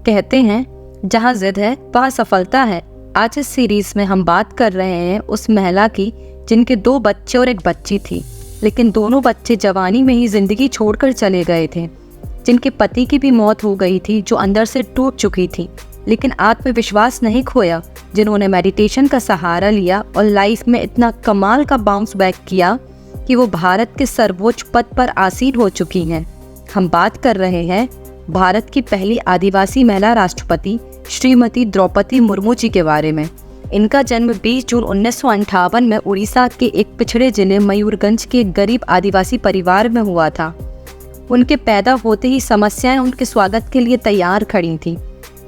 कहते हैं जहाँ जिद है वहाँ सफलता है। आज इस सीरीज में हम बात कर रहे हैं उस महिला की जिनके 2 बच्चे और एक बच्ची थी, लेकिन दोनों बच्चे जवानी में ही जिंदगी छोड़कर चले गए थे। जिनके पति की भी मौत हो गई थी, जो अंदर से टूट चुकी थी, लेकिन आत्मविश्वास नहीं खोया। जिन्होंने मेडिटेशन का सहारा लिया और लाइफ में इतना कमाल का बाउंस बैक किया कि वो भारत के सर्वोच्च पद पर आसीन हो चुकी हैं। हम बात कर रहे हैं भारत की पहली आदिवासी महिला राष्ट्रपति श्रीमती द्रौपदी मुर्मू जी के बारे में। इनका जन्म 20 जून 1958 में उड़ीसा के एक पिछड़े जिले मयूरगंज के एक गरीब आदिवासी परिवार में हुआ था। उनके पैदा होते ही समस्याएं उनके स्वागत के लिए तैयार खड़ी थीं।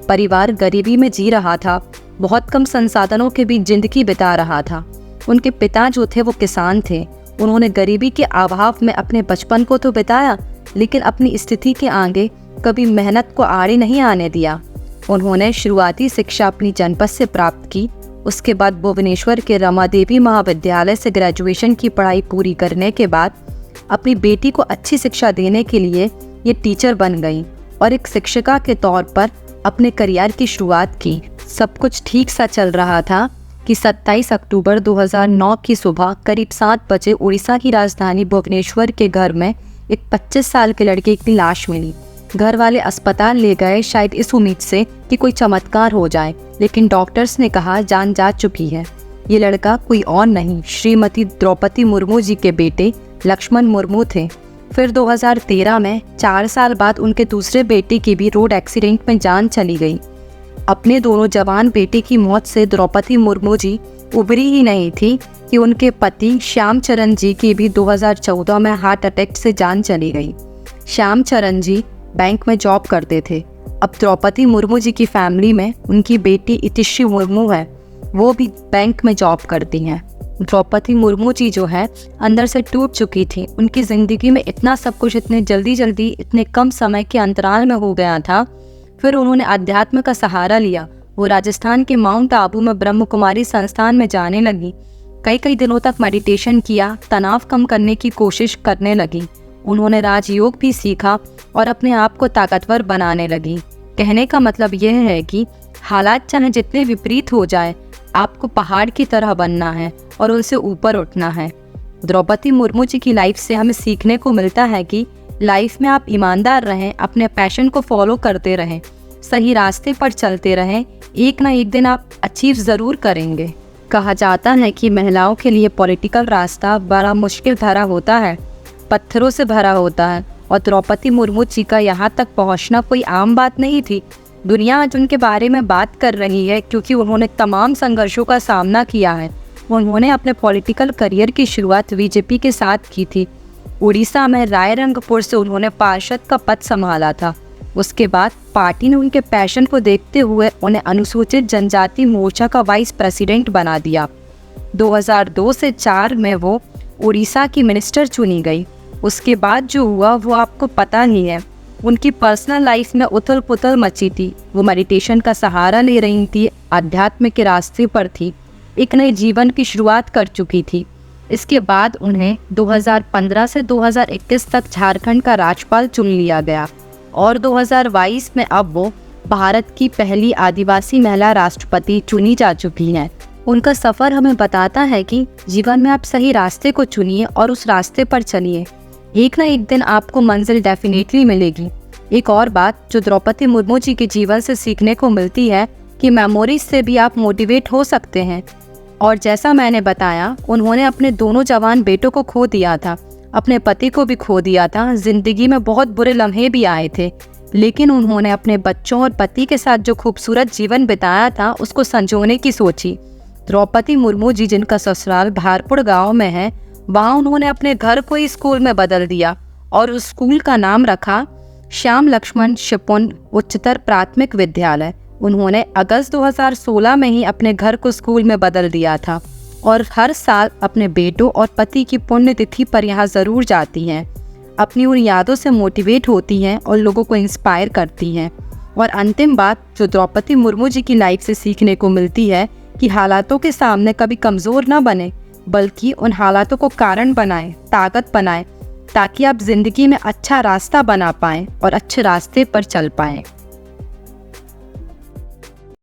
परिवार गरीबी में जी रहा था, बहुत कम संसाधनों के बीच जिंदगी बिता रहा था। उनके पिता जो थे वो किसान थे। उन्होंने गरीबी के अभाव में अपने बचपन को तो बिताया, लेकिन अपनी स्थिति के आगे कभी मेहनत को आड़े नहीं आने दिया। उन्होंने शुरुआती शिक्षा अपनी जनपद से प्राप्त की। उसके बाद भुवनेश्वर के रमादेवी महाविद्यालय से ग्रेजुएशन की पढ़ाई पूरी करने के बाद अपनी बेटी को अच्छी शिक्षा देने के लिए ये टीचर बन गई और एक शिक्षिका के तौर पर अपने करियर की शुरुआत की। सब कुछ ठीक सा चल रहा था कि 27 अक्टूबर 2009 की सुबह करीब 7 बजे उड़ीसा की राजधानी भुवनेश्वर के घर में एक 25 साल के लड़के की लाश मिली। घर वाले अस्पताल ले गए, शायद इस उम्मीद से कि कोई चमत्कार हो जाए, लेकिन डॉक्टर्स ने कहा जान जा चुकी है। ये लड़का कोई और नहीं, श्रीमती द्रौपदी मुर्मू जी के बेटे लक्ष्मण मुर्मू थे। फिर 2013 में 4 साल बाद उनके दूसरे बेटे की भी रोड एक्सीडेंट में जान चली गई। अपने दोनों जवान बेटे की मौत से द्रौपदी मुर्मू जी उबरी ही नहीं थी कि उनके पति श्याम चरण जी की भी 2014 में हार्ट अटैक से जान चली गई। श्याम चरण जी बैंक में जॉब करते थे। अब द्रौपदी मुर्मू जी की फैमिली में उनकी बेटी इतिश्री मुर्मू है, वो भी बैंक में जॉब करती हैं। द्रौपदी मुर्मू जी जो है अंदर से टूट चुकी थी। उनकी ज़िंदगी में इतना सब कुछ इतने जल्दी इतने कम समय के अंतराल में हो गया था। फिर उन्होंने अध्यात्म का सहारा लिया। वो राजस्थान के माउंट आबू में ब्रह्म कुमारी संस्थान में जाने लगी। कई दिनों तक मेडिटेशन किया, तनाव कम करने की कोशिश करने लगी। उन्होंने राजयोग भी सीखा और अपने आप को ताकतवर बनाने लगी। कहने का मतलब यह है कि हालात चाहे जितने विपरीत हो जाए, आपको पहाड़ की तरह बनना है और उनसे ऊपर उठना है। द्रौपदी मुर्मू जी की लाइफ से हमें सीखने को मिलता है कि लाइफ में आप ईमानदार रहें, अपने पैशन को फॉलो करते रहें, सही रास्ते पर चलते रहें। एक ना एक दिन आप अचीव ज़रूर करेंगे। कहा जाता है कि महिलाओं के लिए पॉलिटिकल रास्ता बड़ा मुश्किल भरा होता है, पत्थरों से भरा होता है, और द्रौपदी मुर्मू जी का यहाँ तक पहुँचना कोई आम बात नहीं थी। दुनिया आज उनके बारे में बात कर रही है क्योंकि उन्होंने तमाम संघर्षों का सामना किया है। उन्होंने अपने पॉलिटिकल करियर की शुरुआत बीजेपी के साथ की थी। उड़ीसा में रायरंगपुर से उन्होंने पार्षद का पद संभाला था। उसके बाद पार्टी ने उनके पैशन को देखते हुए उन्हें अनुसूचित जनजाति मोर्चा का वाइस प्रेसिडेंट बना दिया। 2002 से 4 में वो उड़ीसा की मिनिस्टर चुनी गई। उसके बाद जो हुआ वो आपको पता ही है। उनकी पर्सनल लाइफ में उथल पुथल मची थी। वो मेडिटेशन का सहारा ले रही थी, अध्यात्म के रास्ते पर थी, एक नए जीवन की शुरुआत कर चुकी थी। इसके बाद उन्हें 2015 से 2021 तक झारखंड का राज्यपाल चुन लिया गया और 2022 में अब वो भारत की पहली आदिवासी महिला राष्ट्रपति चुनी जा चुकी हैं। उनका सफ़र हमें बताता है कि जीवन में आप सही रास्ते को चुनिए और उस रास्ते पर चलिए। एक ना एक दिन आपको मंजिल डेफिनेटली मिलेगी। एक और बात जो द्रौपदी मुर्मू जी के जीवन से सीखने को मिलती है कि मेमोरीज से भी आप मोटिवेट हो सकते हैं। और जैसा मैंने बताया, उन्होंने अपने दोनों जवान बेटों को खो दिया था, अपने पति को भी खो दिया था। जिंदगी में बहुत बुरे लम्हे भी आए थे, लेकिन उन्होंने अपने बच्चों और पति के साथ जो खूबसूरत जीवन बिताया था उसको संजोने की सोची। द्रौपदी मुर्मू जी जिनका ससुराल भारपुर गांव में है, वहाँ उन्होंने अपने घर को ही स्कूल में बदल दिया और उस स्कूल का नाम रखा श्याम लक्ष्मण शिपुन उच्चतर प्राथमिक विद्यालय। उन्होंने अगस्त 2016 में ही अपने घर को स्कूल में बदल दिया था और हर साल अपने बेटों और पति की पुण्यतिथि पर यहाँ ज़रूर जाती हैं। अपनी उन यादों से मोटिवेट होती हैं और लोगों को इंस्पायर करती हैं। और अंतिम बात जो द्रौपदी मुर्मू जी की लाइफ से सीखने को मिलती है कि हालातों के सामने कभी कमज़ोर ना बने, बल्कि उन हालातों को कारण बनाएं, ताकत बनाएं, ताकि आप ज़िंदगी में अच्छा रास्ता बना पाएं और अच्छे रास्ते पर चल पाएं।